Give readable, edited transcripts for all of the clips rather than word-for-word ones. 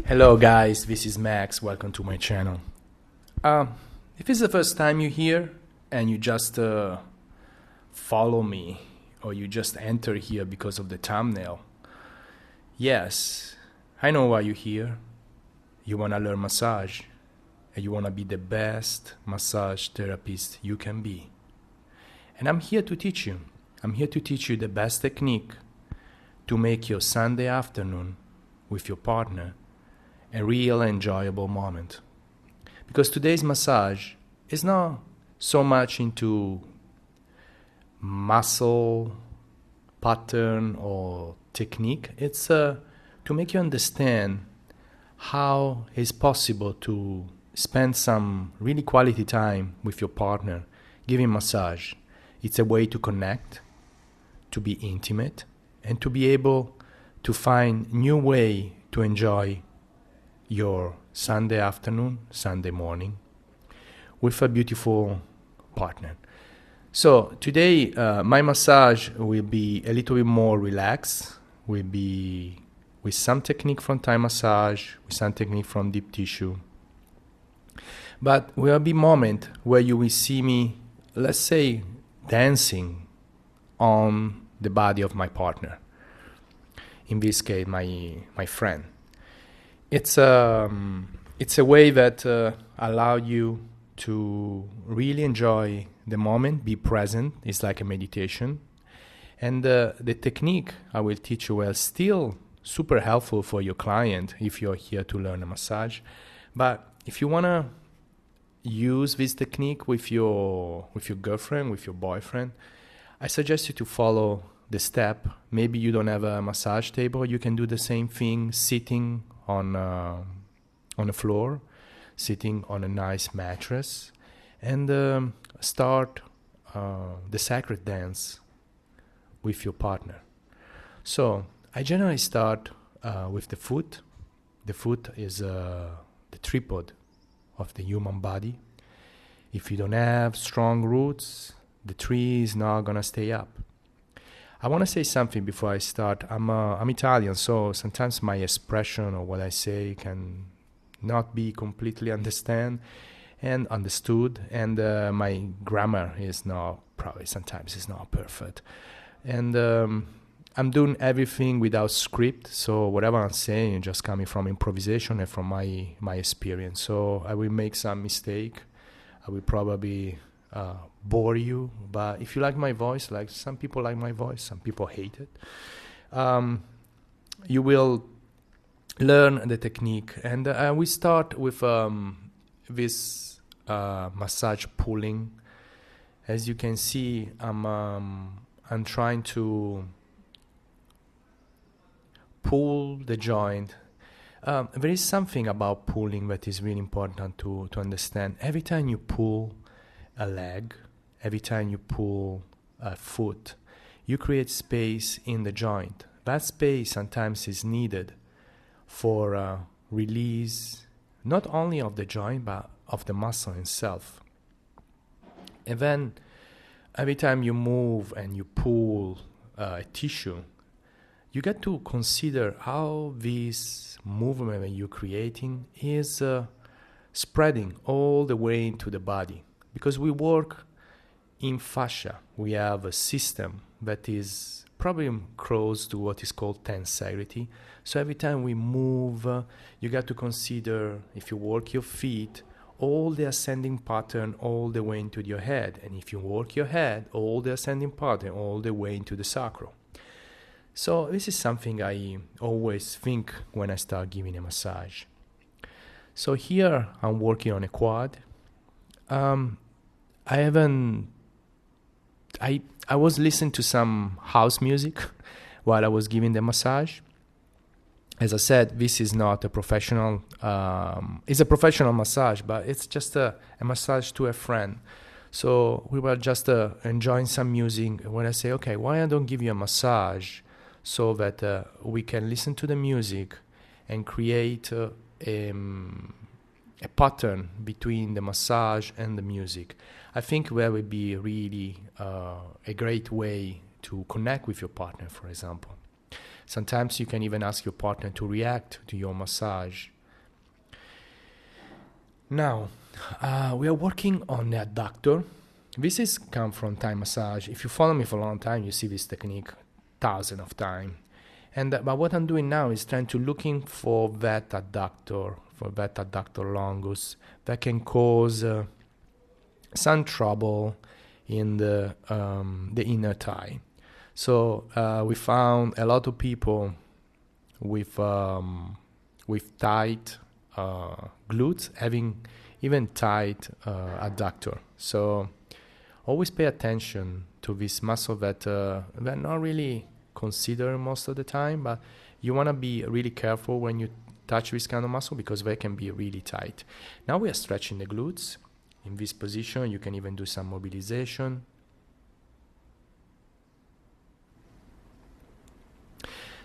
Hello guys, this is Max, welcome to my channel. If it's the first time you're here and you just follow me or you just enter here because of the thumbnail, yes, I know why you're here. You want to learn massage and you want to be the best massage therapist you can be. And I'm here to teach you. I'm here to teach you the best technique to make your Sunday afternoon with your partner a real enjoyable moment. Because today's massage is not so much into muscle, pattern, or technique. It's to make you understand how it's possible to spend some really quality time with your partner giving massage. It's a way to connect, to be intimate, and to be able to find new way to enjoy your Sunday afternoon, Sunday morning with a beautiful partner. So today my massage will be a little bit more relaxed, will be with some technique from Thai massage, with some technique from deep tissue. But there will be moment where you will see me, let's say, dancing on the body of my partner. In this case, my friend. It's a way that allow you to really enjoy the moment, be present. It's like a meditation. And the technique I will teach you will still super helpful for your client if you're here to learn a massage. But if you want to use this technique with your girlfriend, with your boyfriend, I suggest you to follow the step. Maybe you don't have a massage table. You can do the same thing sitting on the floor, sitting on a nice mattress, and start the sacred dance with your partner. So I generally start with the foot. The foot is the tripod of the human body. If you don't have strong roots, the tree is not gonna stay up. I want to say something before I start. I'm Italian, so sometimes my expression or what I say can not be completely understood, and my grammar is not probably sometimes is not perfect. And I'm doing everything without script, so whatever I'm saying is just coming from improvisation and from my experience. So I will make some mistake. I will probably bore you, but if you like my voice, like some people like my voice, some people hate it, you will learn the technique. And we start with this massage pulling. As you can see, I'm trying to pull the joint. There is something about pulling that is really important to understand. Every time you pull a leg, every time you pull a foot, you create space in the joint. That space sometimes is needed for release, not only of the joint, but of the muscle itself. And then every time you move and you pull a tissue, you get to consider how this movement that you're creating is spreading all the way into the body. Because we work in fascia, we have a system that is probably close to what is called tensegrity. So every time we move, you got to consider, if you work your feet, all the ascending pattern all the way into your head. And if you work your head, all the ascending pattern all the way into the sacral. So this is something I always think when I start giving a massage. So here I'm working on a quad. I was listening to some house music while I was giving the massage. As I said, this is not a professional, it's a professional massage, but it's just a massage to a friend. So we were just enjoying some music. When I say, okay, why I don't give you a massage so that we can listen to the music and create a pattern between the massage and the music. I think that would be really a great way to connect with your partner, for example. Sometimes you can even ask your partner to react to your massage Now, we are working on the adductor. This is come from Thai massage. If you follow me for a long time, you see this technique thousands of times. And but what I'm doing now is trying to looking for that adductor longus that can cause some trouble in the inner thigh. So we found a lot of people with tight glutes having even tight adductor. So always pay attention to this muscle that they're not really considered most of the time, but you want to be really careful when you touch this kind of muscle because they can be really tight. Now we are stretching the glutes. In this position, you can even do some mobilization.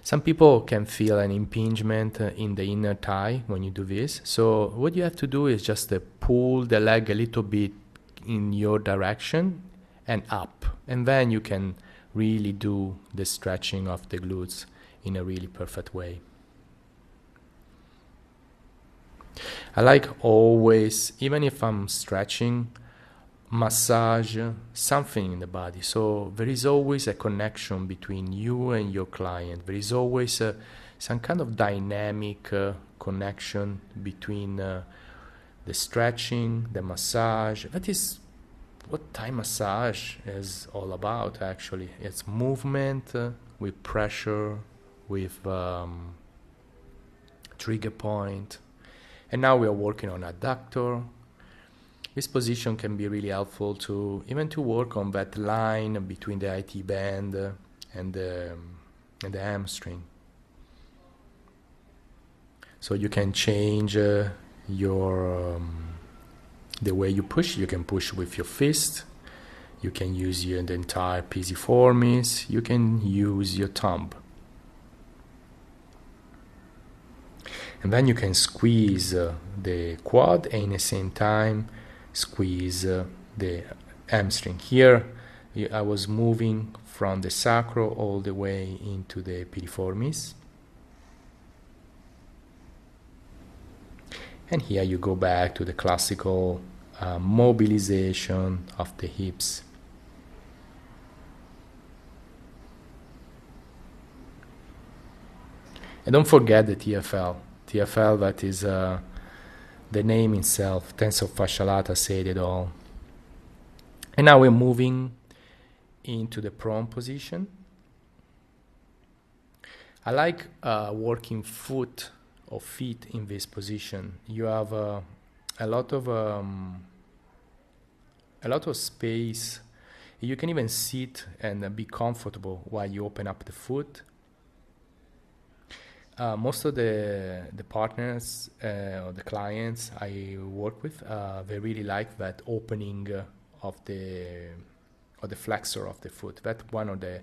Some people can feel an impingement in the inner thigh when you do this. So what you have to do is just pull the leg a little bit in your direction and up. And then you can really do the stretching of the glutes in a really perfect way. I like always, even if I'm stretching, massage something in the body. So there is always a connection between you and your client. There is always some kind of dynamic connection between the stretching, the massage. That is what Thai massage is all about, actually. It's movement with pressure, with trigger point. And now we are working on adductor. This position can be really helpful to even to work on that line between the IT band and the hamstring. So you can change your the way you push. You can push with your fist. You can use the entire pisiformis. You can use your thumb. And then you can squeeze the quad and at the same time squeeze the hamstring. Here I was moving from the sacral all the way into the piriformis. And here you go back to the classical mobilization of the hips. And don't forget the TFL. TFL, that is the name itself, tensor fascia lata, said it all. And now we're moving into the prone position. I like working foot or feet in this position. You have a lot of space. You can even sit and be comfortable while you open up the foot. Most of the partners or the clients I work with, they really like that opening of the flexor of the foot. That's one of the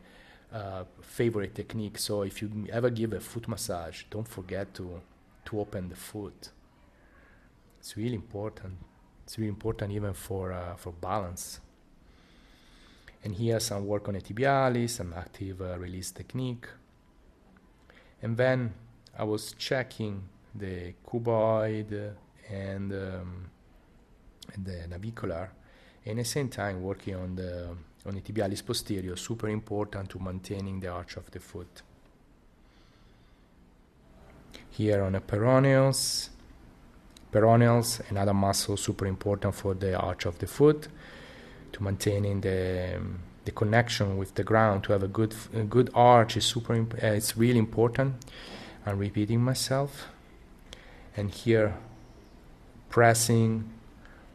favorite techniques. So if you ever give a foot massage, don't forget to open the foot. It's really important. It's really important even for balance. And here some work on the tibialis, some active release technique. And then I was checking the cuboid and the navicular, and at the same time working on the tibialis posterior, super important to maintaining the arch of the foot. Here on the peroneals, another muscle super important for the arch of the foot, to maintaining the connection with the ground. To have a good arch is it's really important. I'm repeating myself. And here, pressing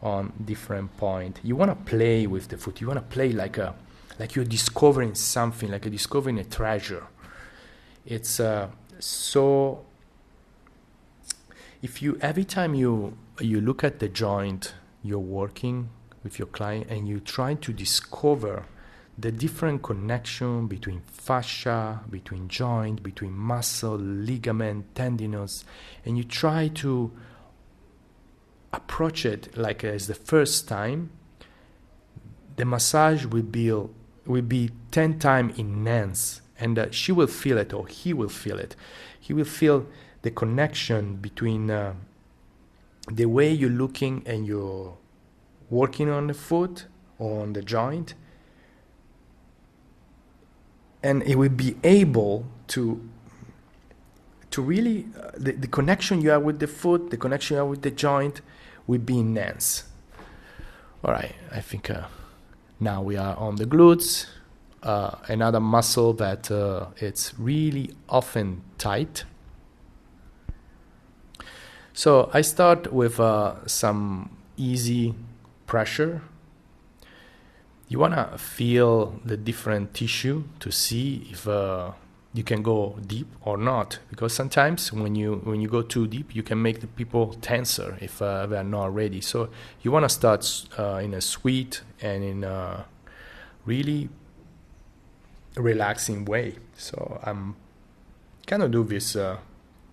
on different point. You want to play with the foot. You want to play like you're discovering something, like you're discovering a treasure. It's so. If you every time you look at the joint you're working with your client and you try to discover the different connection between fascia, between joint, between muscle, ligament, tendinous, and you try to approach it like as the first time, the massage will be 10 times enhanced, and she will feel it, or he will feel it. He will feel the connection between the way you're looking and you're working on the foot or on the joint, and it will be able to really the connection you have with the foot, the connection you have with the joint will be enhanced. All right, I think now we are on the glutes, another muscle that it's really often tight. So I start with some easy pressure. You want to feel the different tissue to see if you can go deep or not, because sometimes when you go too deep, you can make the people tenser if they are not ready. So you want to start in a sweet and in a really relaxing way. So I'm kind of do this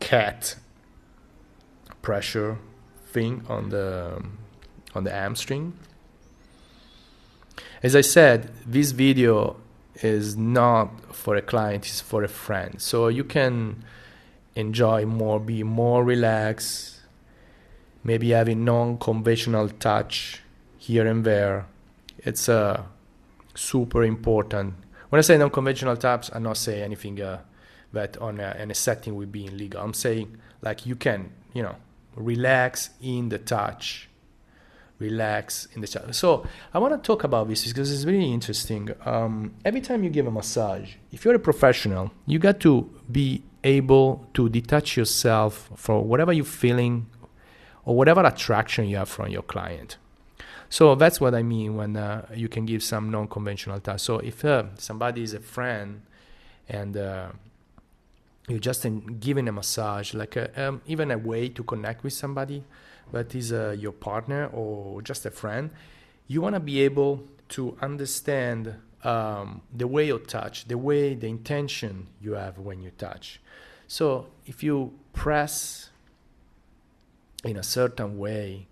cat pressure thing on the hamstring. As I said, this video is not for a client, it's for a friend. So you can enjoy more, be more relaxed, maybe having non-conventional touch here and there. It's super important. When I say non-conventional touch, I'm not saying anything that in a setting would be illegal. I'm saying like you can, relax in the touch. Relax in the touch. So I want to talk about this because it's really interesting. Every time you give a massage, if you're a professional, you got to be able to detach yourself from whatever you're feeling or whatever attraction you have from your client. So that's what I mean when you can give some non-conventional touch. So if somebody is a friend and you're just giving a massage, like even a way to connect with somebody that is your partner or just a friend, you want to be able to understand the way you touch, the intention you have when you touch. So if you press in a certain way,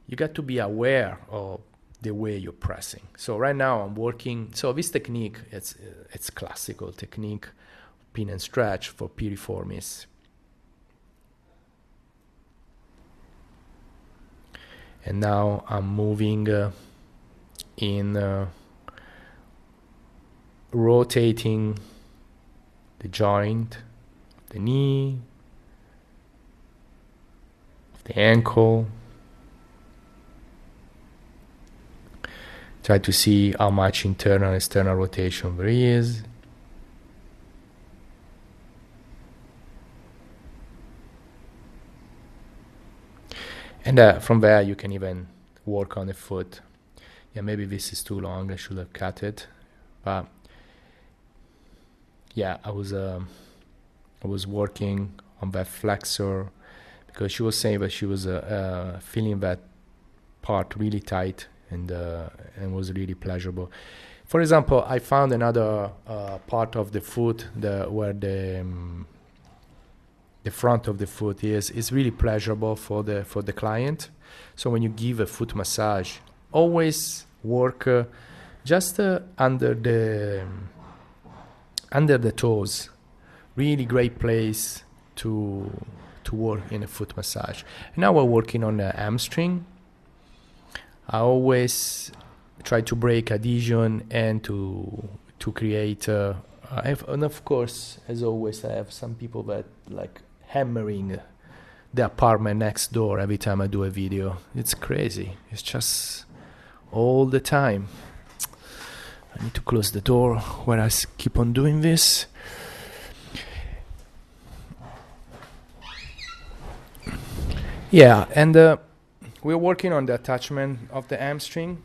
you got to be aware of the way you're pressing. So right now I'm working. So this technique, it's classical technique, pin and stretch for piriformis. And now I'm moving in rotating the joint, the knee, the ankle. Try to see how much internal and external rotation there is. And from there you can even work on the foot. Yeah, maybe this is too long, I should have cut it. But yeah, I was working on that flexor because she was saying that she was feeling that part really tight and was really pleasurable. For example, I found another part of the foot where the front of the foot is really pleasurable for the client. So when you give a foot massage, always work just under the toes. Really great place to work in a foot massage. And now we're working on the hamstring. I always try to break adhesion and to create. And of course, as always, I have some people that like hammering the apartment next door every time I do a video. It's crazy. It's just all the time. I need to close the door when I keep on doing this. Yeah, and we're working on the attachment of the hamstring.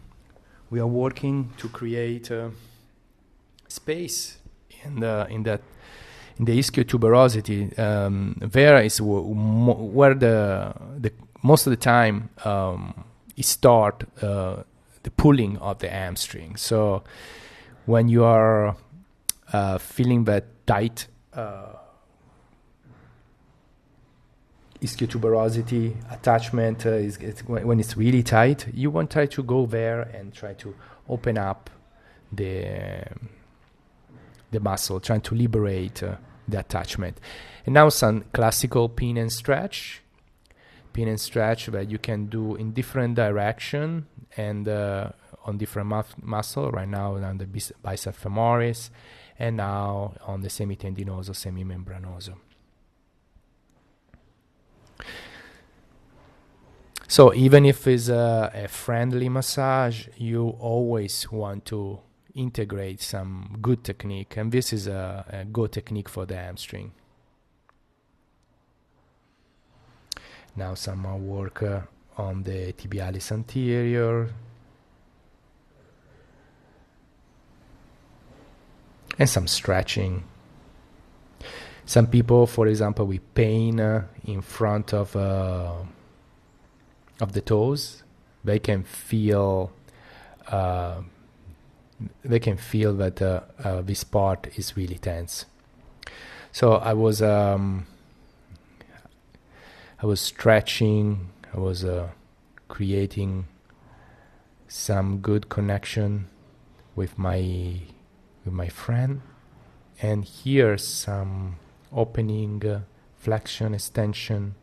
We are working to create space in the ischiotuberosity. There is where the most of the time it start the pulling of the hamstring. So when you are feeling that tight ischiotuberosity attachment when it's really tight, you want to try to go there and try to open up the muscle, trying to liberate the attachment. And now some classical pin and stretch pin and stretch that you can do in different direction and on different muscle. Right now on the bicep femoris, and now on the semitendinoso, semimembranoso. So even if it's a friendly massage, you always want to integrate some good technique, and this is a good technique for the hamstring. Now some more work on the tibialis anterior, and some stretching. Some people, for example, with pain in front of the toes, they can feel that this part is really tense. So I was stretching, I was creating some good connection with my friend, and here some opening, flexion, extension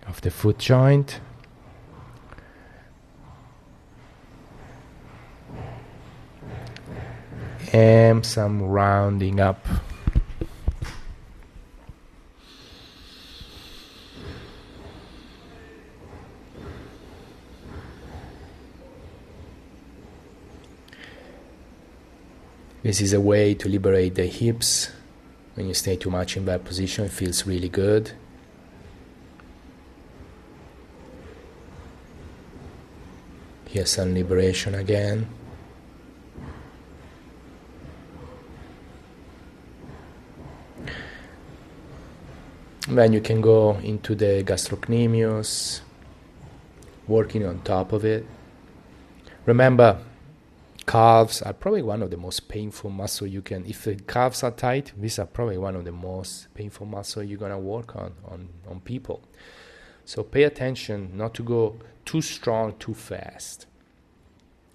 of the foot joint. And some rounding up. This is a way to liberate the hips. When you stay too much in that position, it feels really good. Here's some liberation again. Then you can go into the gastrocnemius, working on top of it. Remember, calves are probably one of the most painful muscles you can, if the calves are tight, these are probably one of the most painful muscles you're going to work on people. So pay attention not to go too strong, too fast.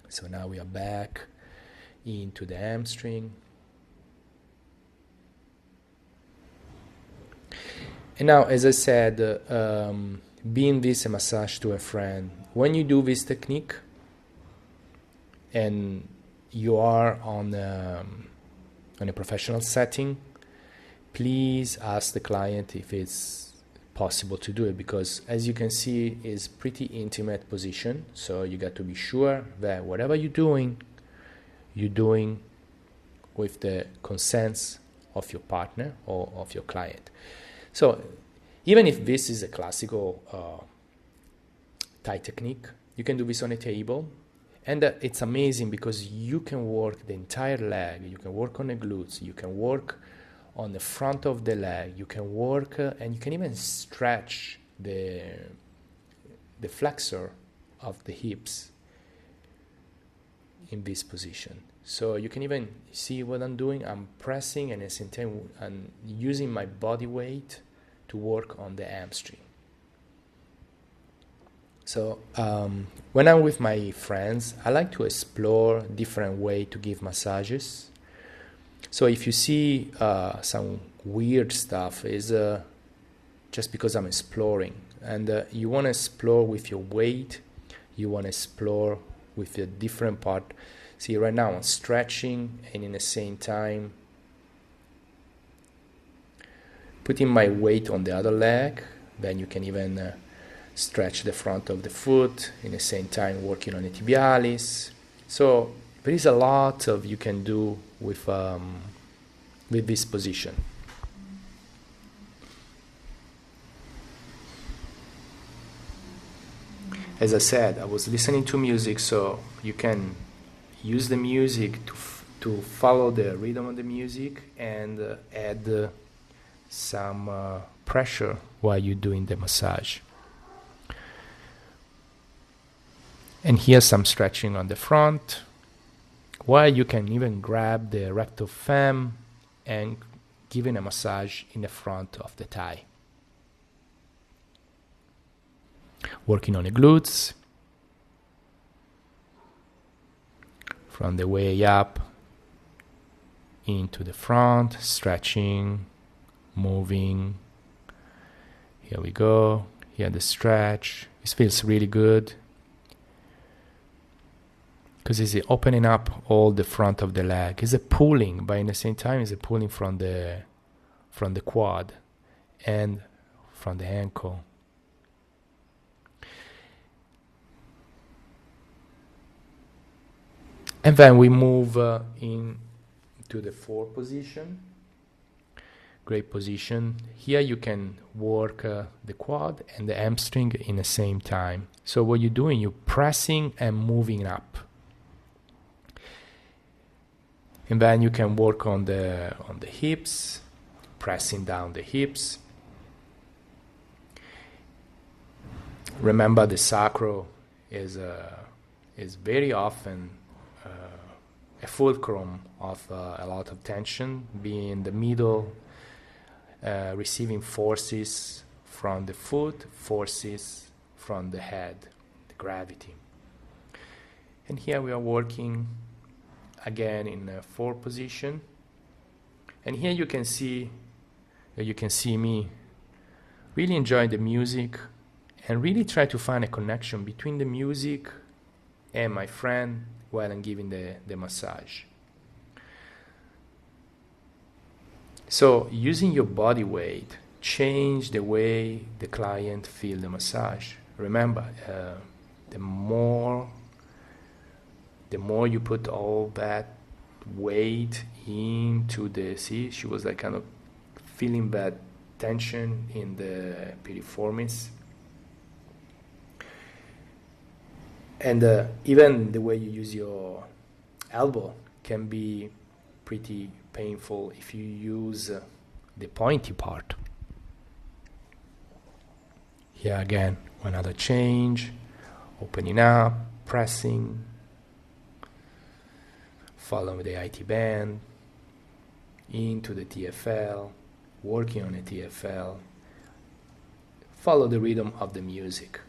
So now we are back into the hamstring. And now, as I said, being this a massage to a friend, when you do this technique and you are on a professional setting, please ask the client if it's possible to do it, because as you can see, it's pretty intimate position. So you got to be sure that whatever you're doing with the consent of your partner or of your client. So even if this is a classical Thai technique, you can do this on a table, and it's amazing because you can work the entire leg, you can work on the glutes, you can work on the front of the leg, you can work and you can even stretch the flexor of the hips in this position. So you can even see what I'm doing. I'm pressing and I'm using my body weight to work on the hamstring. So when I'm with my friends, I like to explore different ways to give massages. So if you see some weird stuff, is just because I'm exploring. And you want to explore with your weight, you want to explore with a different part. See, right now I'm stretching, and in the same time putting my weight on the other leg. Then you can even stretch the front of the foot, in the same time working on the tibialis. So there is a lot of you can do with this position. As I said, I was listening to music, so you can use the music to follow the rhythm of the music and add some pressure while you're doing the massage. And here's some stretching on the front, while you can even grab the recto fem and giving a massage in the front of the thigh. Working on the glutes, from the way up into the front, stretching, moving. Here we go. Here the stretch. This feels really good because it's opening up all the front of the leg. It's a pulling, but in the same time it's a pulling from the quad and from the ankle. And then we move into the 4 position. Great position. Here you can work the quad and the hamstring in the same time. So what you're doing, you're pressing and moving up. And then you can work on the hips, pressing down the hips. Remember, the sacral is very often a fulcrum of a lot of tension, being in the middle, receiving forces from the foot, forces from the head, the gravity. And here we are working again in a 4 position. And here you can see me really enjoy the music and really try to find a connection between the music and my friend while I'm giving the massage. So using your body weight, change the way the client feels the massage. Remember, the more you put all that weight into she was like kind of feeling that tension in the piriformis. And even the way you use your elbow can be pretty painful if you use the pointy part. Here again, another change, opening up, pressing, follow the IT band, into the TFL, working on the TFL, follow the rhythm of the music.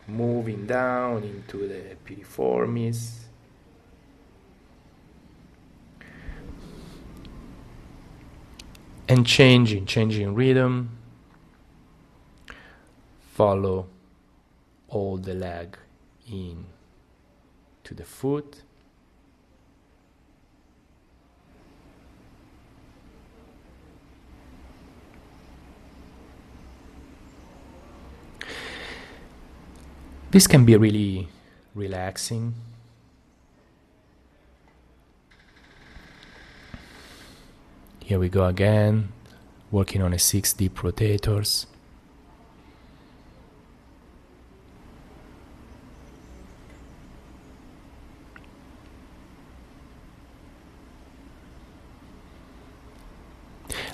Moving down into the piriformis. And changing rhythm. Follow all the leg in to the foot. This can be really relaxing. Here we go again, working on 6 deep rotators.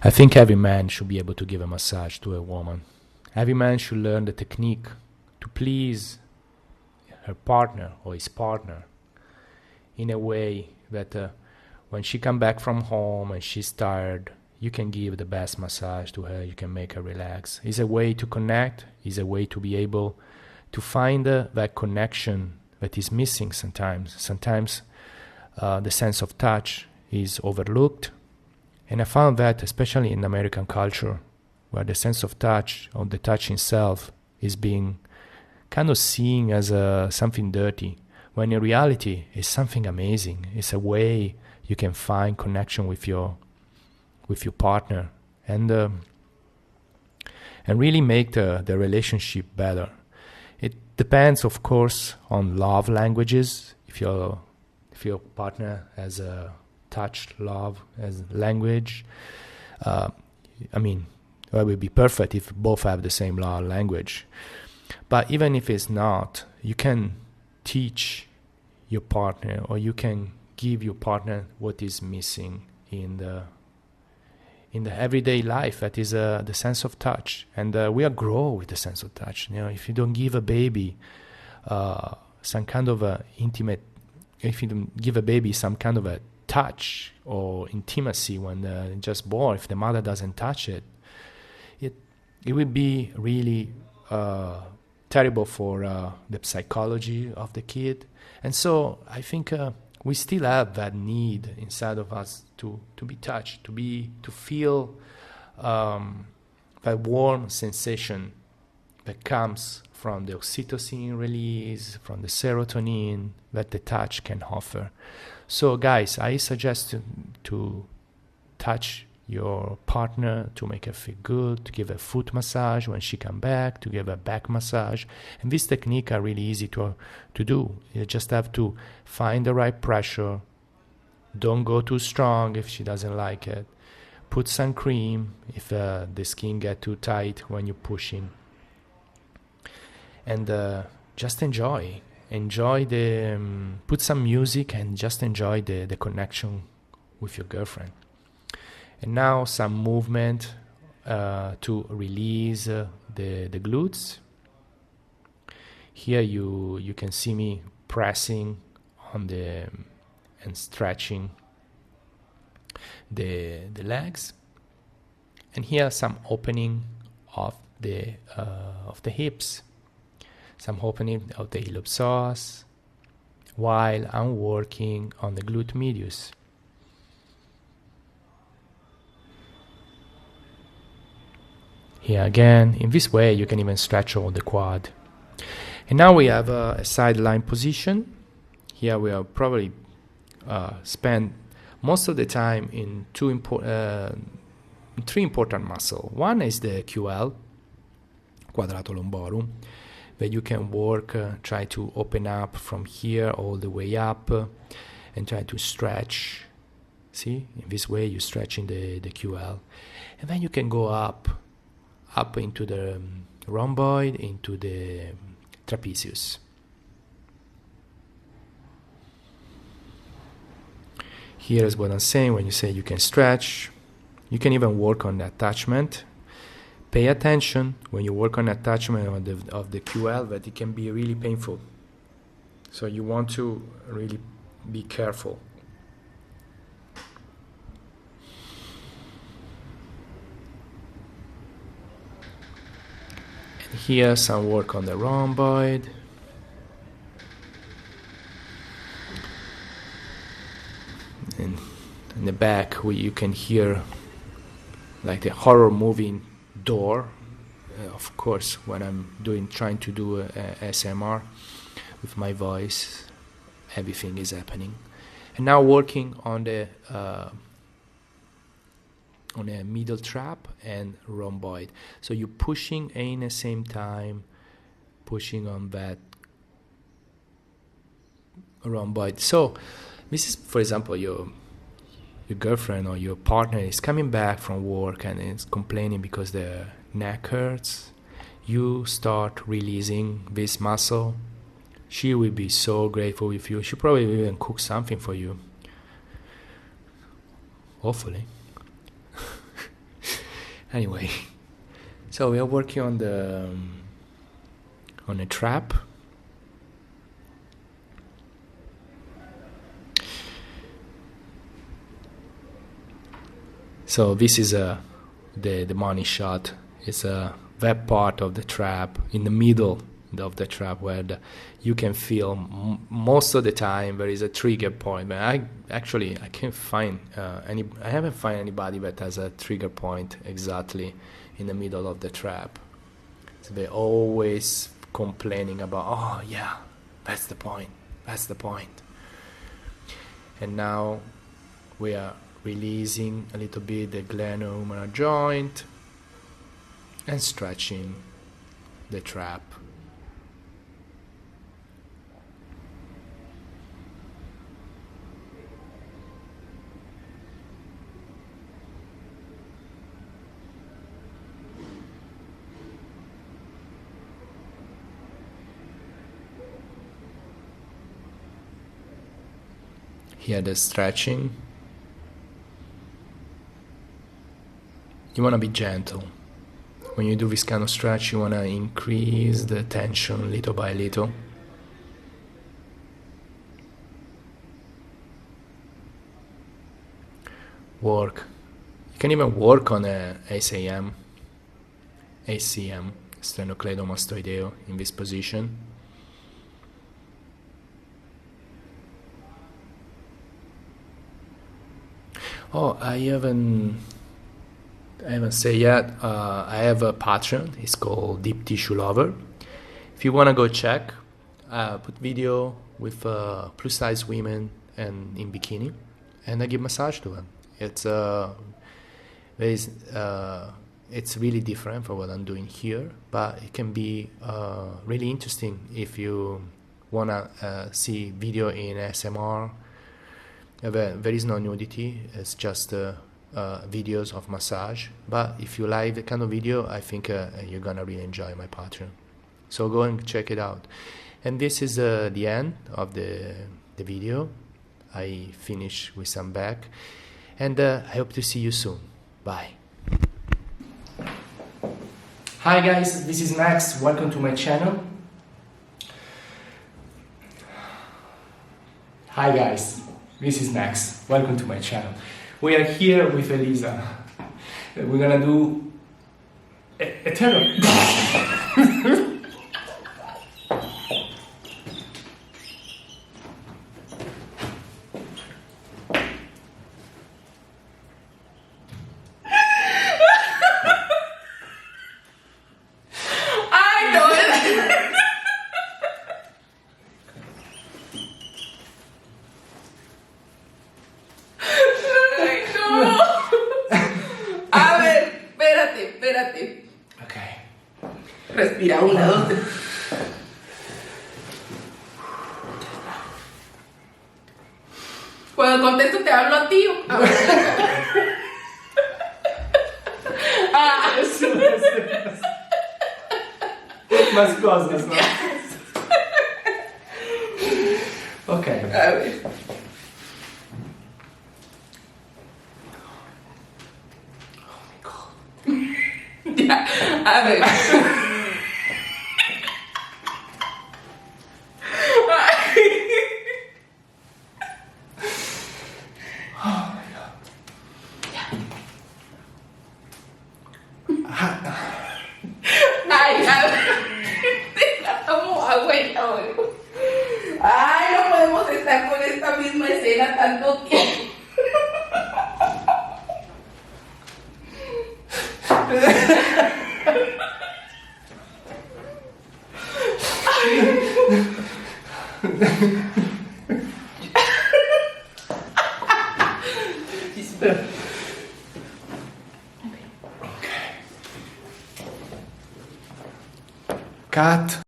I think every man should be able to give a massage to a woman. Every man should learn the technique to please her partner or his partner in a way that when she comes back from home and she's tired, you can give the best massage to her, you can make her relax. It's a way to connect, it's a way to be able to find that connection that is missing sometimes. Sometimes the sense of touch is overlooked. And I found that especially in American culture, where the sense of touch, or the touch itself, is being kind of seen as something dirty, when in reality it's something amazing. It's a way you can find connection with your partner and really make the relationship better. It depends, of course, on love languages. If your partner has a touch love as language, that would be perfect if both have the same love language. But even if it's not, you can teach your partner, or you can give your partner what is missing in the everyday life. That is the sense of touch, and we are grow with the sense of touch. If you don't give a baby some kind of a intimate, if you don't give a baby some kind of a touch or intimacy when just born, if the mother doesn't touch it, it would be really terrible for the psychology of the kid. And so I think we still have that need inside of us to be touched, to feel that warm sensation that comes from the oxytocin release, from the serotonin that the touch can offer. So guys, I suggest to touch your partner to make her feel good, to give her foot massage when she come back, to give her back massage. And these techniques are really easy to do. You just have to find the right pressure. Don't go too strong if she doesn't like it. Put some cream if the skin get too tight when you're pushing. And just enjoy the put some music and just enjoy the connection with your girlfriend. And now some movement to release the glutes. Here you can see me pressing on and stretching the legs, and here some opening of the hips, some opening of the iliopsoas, while I'm working on the glute medius. Here again, in this way you can even stretch all the quad. And now we have a sideline position. Here we are probably spend most of the time in three important muscles. One is the QL, quadrato lumborum, that you can work, try to open up from here all the way up and try to stretch. See, in this way you're stretching the QL. And then you can go up into the rhomboid, into the trapezius. Here is what I'm saying when you say you can stretch. You can even work on the attachment. Pay attention when you work on attachment of the QL that it can be really painful. So you want to really be careful. And here some work on the rhomboid. And in the back you can hear like the horror movie door. Of course, when I'm trying to do a SMR with my voice, everything is happening. And now working on the middle trap and rhomboid. So you're pushing in the same time, pushing on that rhomboid. So this is, for example, your girlfriend or your partner is coming back from work and is complaining because their neck hurts. You start releasing this muscle. She will be so grateful with you. She'll probably even cook something for you. Hopefully. Anyway, so we are working on the trap. So this is the money shot. It's that part of the trap in the middle of the trap where you can feel most of the time there is a trigger point. But I can't find I haven't found anybody that has a trigger point exactly in the middle of the trap. So they're always complaining about, oh yeah, that's the point. And now we are releasing a little bit the glenohumeral joint and stretching the trap. Here the stretching. You want to be gentle. When you do this kind of stretch, you want to increase the tension little by little. Work. You can even work on a ACM, sternocleidomastoideo, in this position. Oh, I haven't I haven't said yet, I have a Patreon. It's called Deep Tissue Lover. If you want to go check, put video with plus size women and in bikini, and I give massage to them. It's really different from what I'm doing here, but it can be really interesting if you want to see video in SMR. There is no nudity, it's just videos of massage. But if you like the kind of video, I think you're gonna really enjoy my Patreon. So go and check it out. And this is the end of the video. I finish with some back, and I hope to see you soon. Bye. Hi guys, this is Max. Welcome to my channel. Hi guys, this is Max. Welcome to my channel. We are here with Elisa. We're gonna do a terrible. Espérate. Okay. Respira, 1, 2, 3. Cuando contesto te hablo a ti. Más cosas, ¿no? Ok. A ver. Ya, a ver. Ay, a ver. Estamos agüita, güey. Ay, no podemos estar con esta misma escena tanto tiempo. Ay.